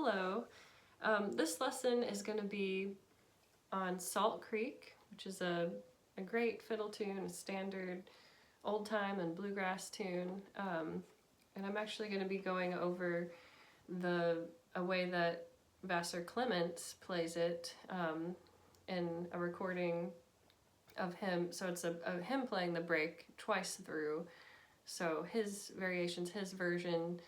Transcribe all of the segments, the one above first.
hello. This lesson is going to be on Salt Creek, which is a great fiddle tune, a standard old time and bluegrass tune. And I'm actually going to be going over a way that Vassar Clements plays it in a recording of him. So it's a him playing the break twice through. So his variations, his version.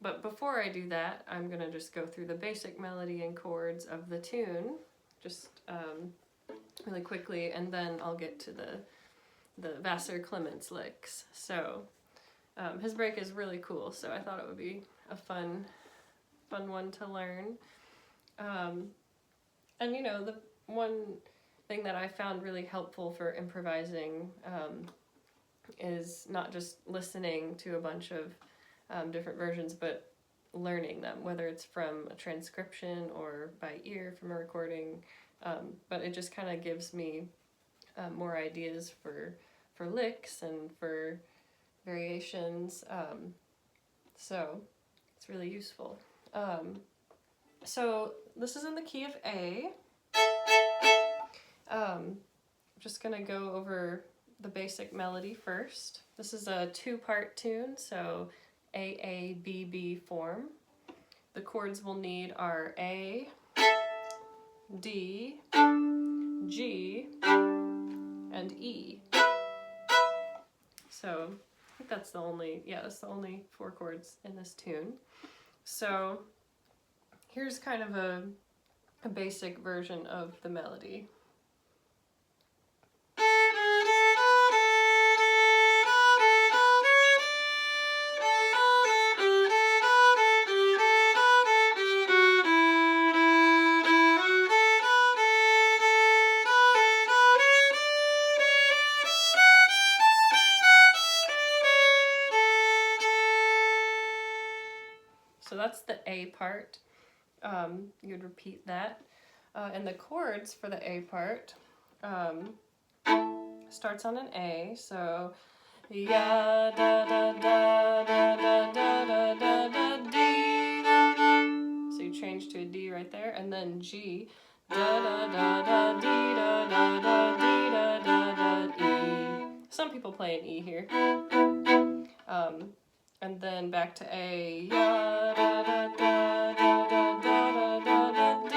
But before I do that, I'm going to just go through the basic melody and chords of the tune, just really quickly, and then I'll get to the Vassar Clements licks. So his break is really cool, so I thought it would be a fun one to learn. And you know, the one thing that I found really helpful for improvising is not just listening to a bunch of different versions, but learning them, whether it's from a transcription or by ear from a recording. But it just kind of gives me more ideas for licks and for variations. So it's really useful. So this is in the key of A. I'm just gonna go over the basic melody first. This is a two-part tune, so A-A-B-B form. The chords we'll need are A, D, G, and E. So I think that's the only, that's the only 4 chords in this tune. So here's kind of a basic version of the melody. So that's the A part. You would repeat that. And the chords for the A part starts on an A, so ya da da da da da da da da D. So you change to a D right there, and then G da da da da D da da da D da da da E. Some people play an E here. And then back to A, ya da da da da da da da da D,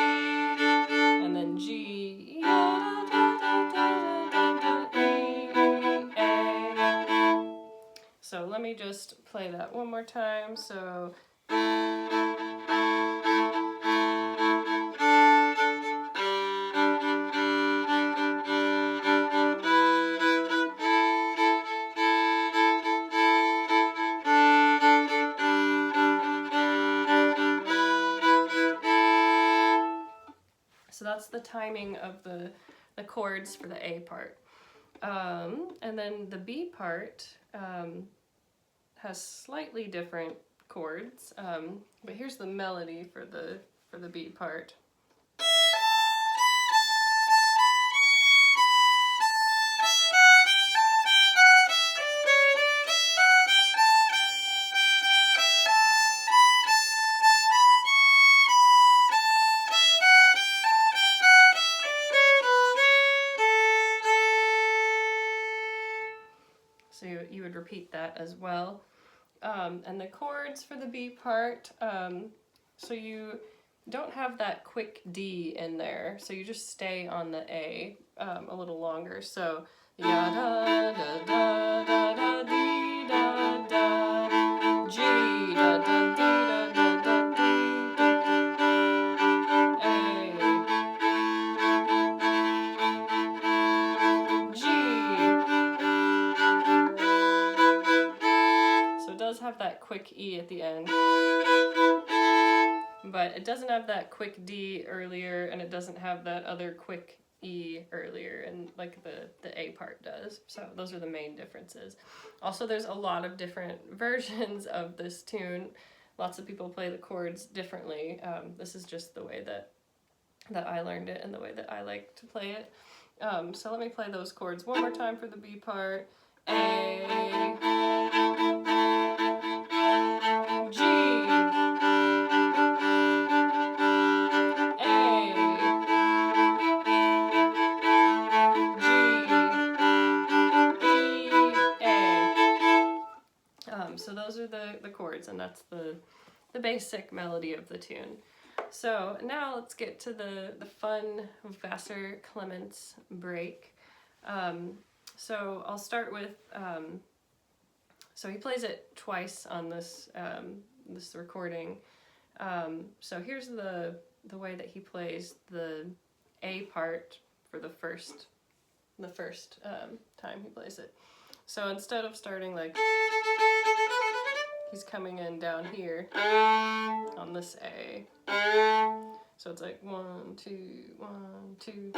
and then G, ya da da da da da A. So let me just play that one more time. So. So that's the timing of the chords for the A part. And then the B part has slightly different chords, but here's the melody for the B part. So you would repeat that as well. And the chords for the B part, so you don't have that quick D in there, so you just stay on the A a little longer. So ya da da da da da dee da da G da da dee da da da dee A G. Have that quick E at the end, but it doesn't have that quick D earlier, and it doesn't have that other quick E earlier, and like the A part does. So those are the main differences. Also, there's a lot of different versions of this tune. Lots of people play the chords differently. This is just the way that I learned it and the way that I like to play it. So let me play those chords one more time for the B part. A, G, chords, and that's the basic melody of the tune. So now let's get to the fun Vassar Clements break. So I'll start with, so he plays it twice on this this recording. So here's the way that he plays the A part for the first time he plays it. So instead of starting like, he's coming in down here on this A. So it's like 1, 2, 1, 2.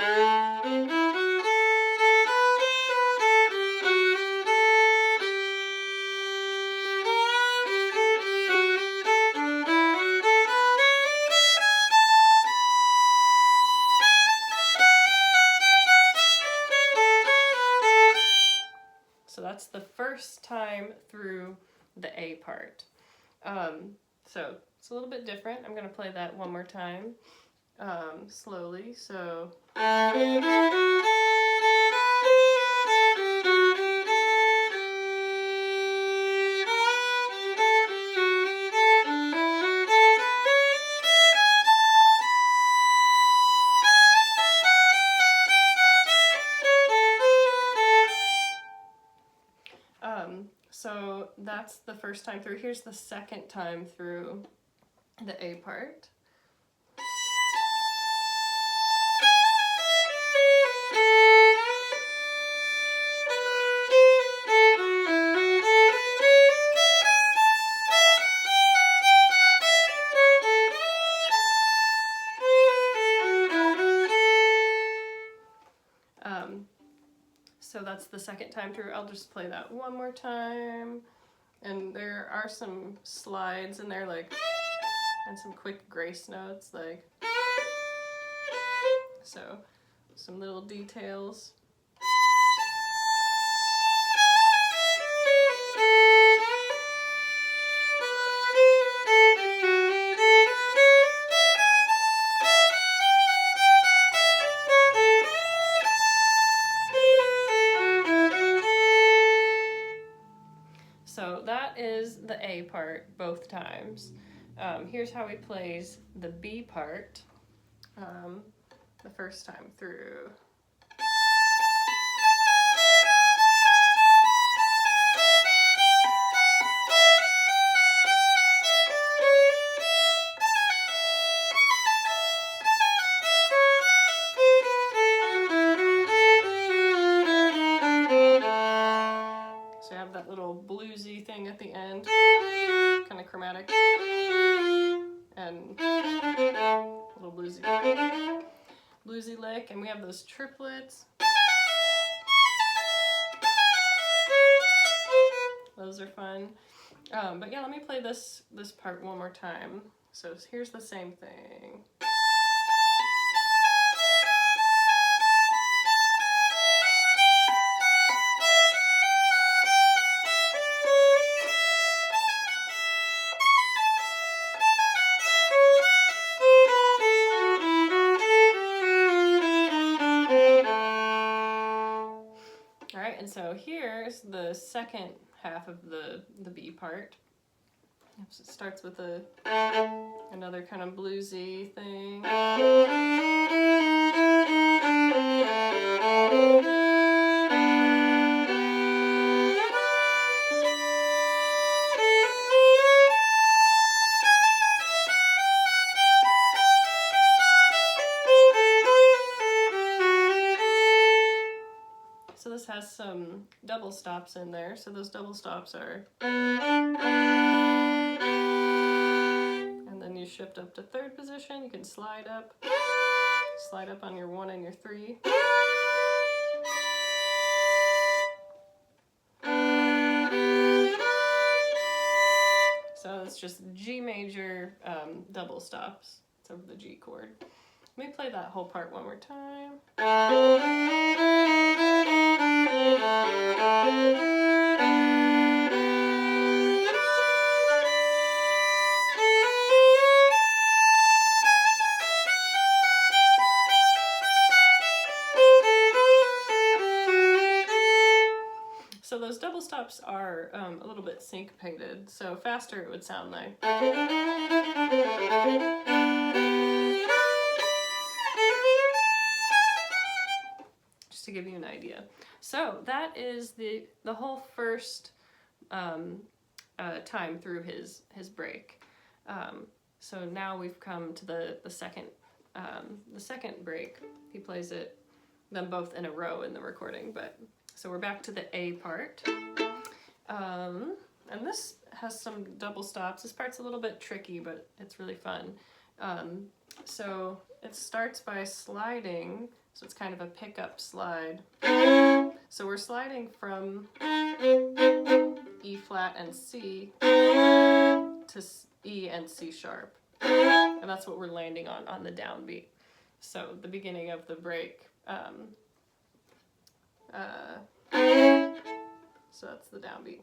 So that's the first time through the A part. So it's a little bit different. I'm going to play that one more time, slowly. So. So that's the first time through. Here's the second time through the A part. So that's the second time through. I'll just play that one more time. And there are some slides in there, like, and some quick grace notes, like, so some little details. So that is the A part both times. Here's how he plays the B part the first time through. So you have that little bluesy thing at the end, kind of chromatic, and a little bluesy lick, and we have those triplets. Those are fun. But yeah, let me play this part one more time. So here's the same thing. Alright, and so here's the second half of the B part. So it starts with another kind of bluesy thing. So this has some double stops in there. So those double stops are, and then you shift up to third position. You can slide up on your 1 and your 3. So it's just G major double stops. It's over the G chord. Let me play that whole part one more time. So those double stops stops are a little bit syncopated, so faster it would sound like. Just to give you an idea. So that is the whole first time through his break. So now we've come to the second break. He plays them both in a row in the recording, but so we're back to the A part. And this has some double stops. This part's a little bit tricky, but it's really fun. So it starts by sliding, so it's kind of a pickup slide. So we're sliding from E flat and C to E and C sharp. And that's what we're landing on the downbeat. So the beginning of the break. So that's the downbeat.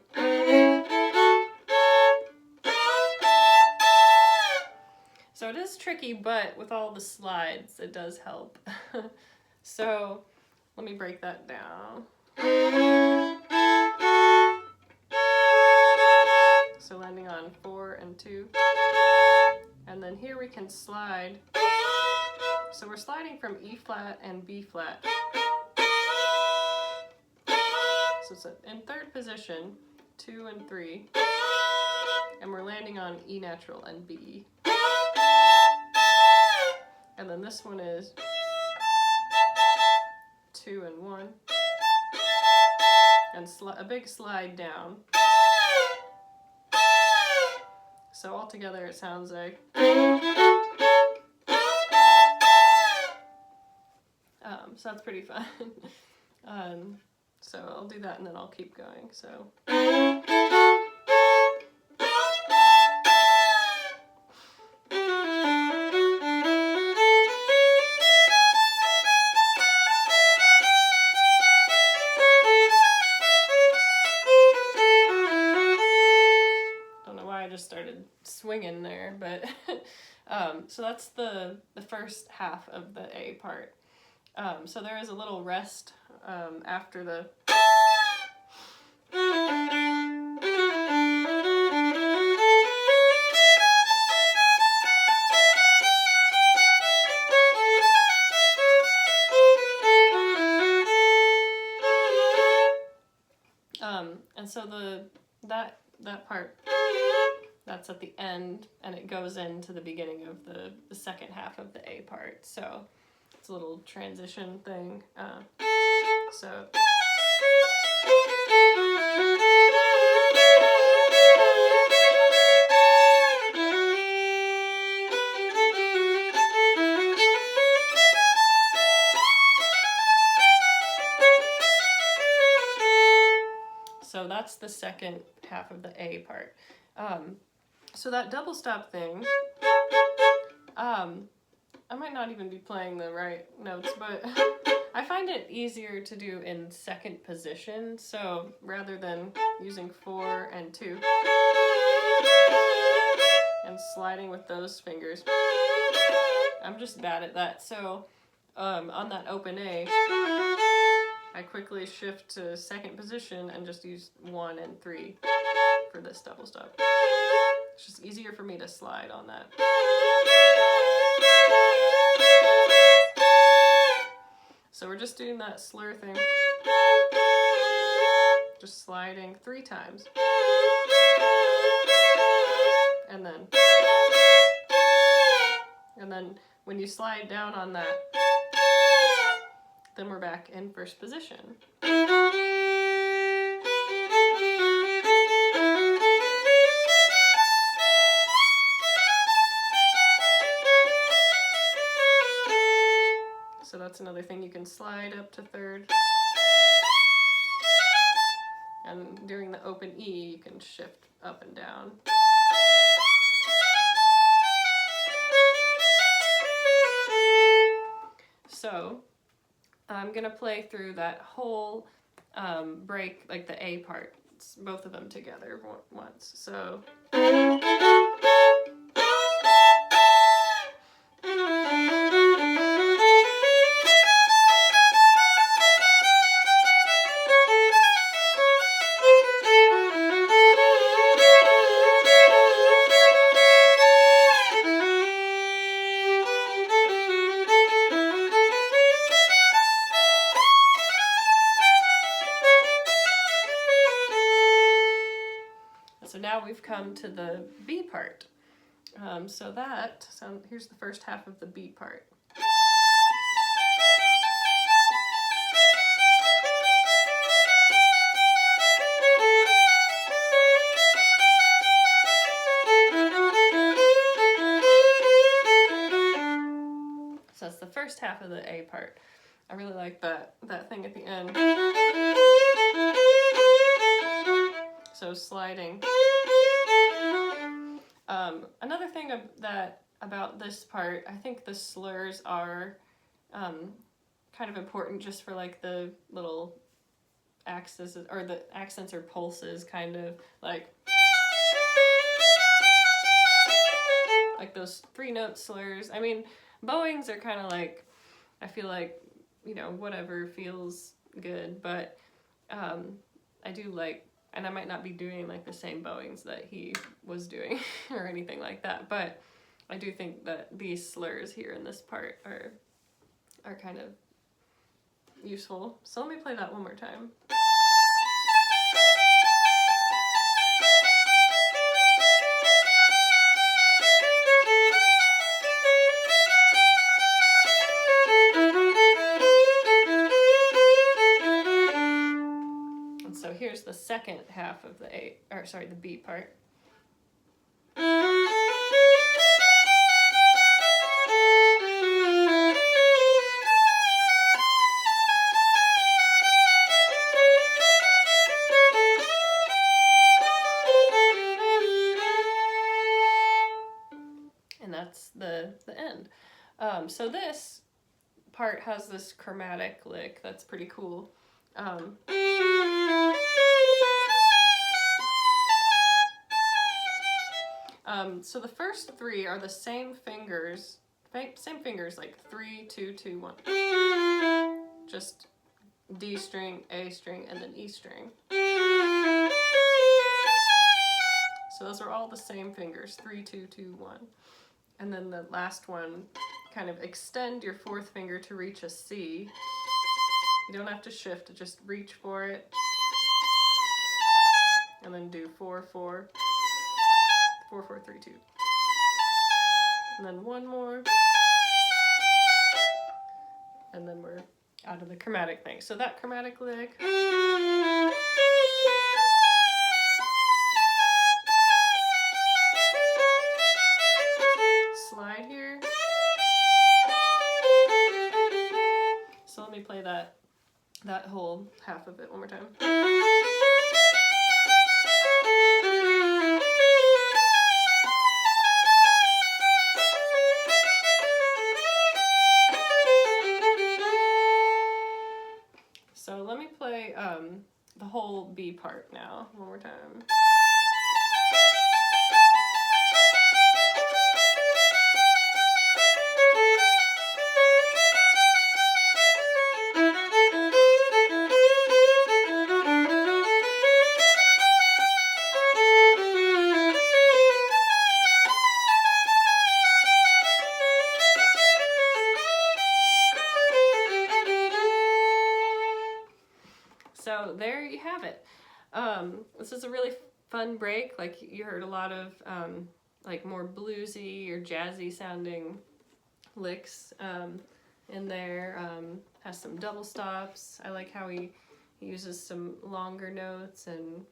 So it is tricky, but with all the slides, it does help. So let me break that down. So landing on 4 and 2. And then here we can slide. So we're sliding from E flat and B flat. So it's in third position, 2 and 3. And we're landing on E natural and B. And then this one is 2 and 1. And a big slide down. So all together it sounds like. So that's pretty fun. So I'll do that and then I'll keep going. So. Started swinging there, but so that's the first half of the A part. So there is a little rest after the and so that part, that's at the end, and it goes into the beginning of the second half of the A part. So it's a little transition thing. So. So that's the second half of the A part. So that double stop thing, I might not even be playing the right notes, but I find it easier to do in second position. So rather than using 4 and 2 and sliding with those fingers, I'm just bad at that. So on that open A, I quickly shift to second position and just use 1 and 3 for this double stop. It's just easier for me to slide on that. So we're just doing that slur thing. Just sliding 3 times. And then when you slide down on that, then we're back in first position. So that's another thing, you can slide up to third. And during the open E, you can shift up and down. So I'm gonna play through that whole break, like the A part, both of them together once. So. come to the B part. So here's the first half of the B part. So that's the first half of the A part. I really like that thing at the end. So sliding. Another thing about this part, I think the slurs are kind of important just for like the little axes, or the accents or pulses, kind of like those 3-note slurs. I mean, bowings are kind of like, I feel like, you know, whatever feels good, but I do like, and I might not be doing like the same bowings that he was doing or anything like that, but I do think that these slurs here in this part are kind of useful. So let me play that one more time. So here's the second half of the the B part. And that's the end. So this part has this chromatic lick that's pretty cool. So the first 3 are the same fingers, like 3, 2, 2, 1. Just D string, A string, and then E string. So those are all the same fingers, 3, 2, 2, 1. And then the last one, kind of extend your 4th finger to reach a C. You don't have to shift, just reach for it. And then do 4, 4. 4, 4, 3, 2. And then one more. And then we're out of the chromatic thing. So that chromatic lick. Slide here. So let me play that whole half of it one more time. So let me play the whole B part now, one more time. So there you have it. This is a really fun break. Like, you heard a lot of like more bluesy or jazzy sounding licks in there. Has some double stops. I like how he uses some longer notes, and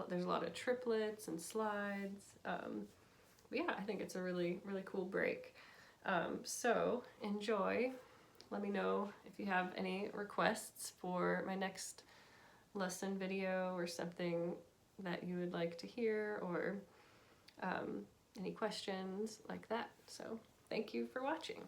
there's a lot of triplets and slides. But yeah, I think it's a really, really cool break. So enjoy. Let me know if you have any requests for my next lesson video, or something that you would like to hear, or any questions like that. So thank you for watching.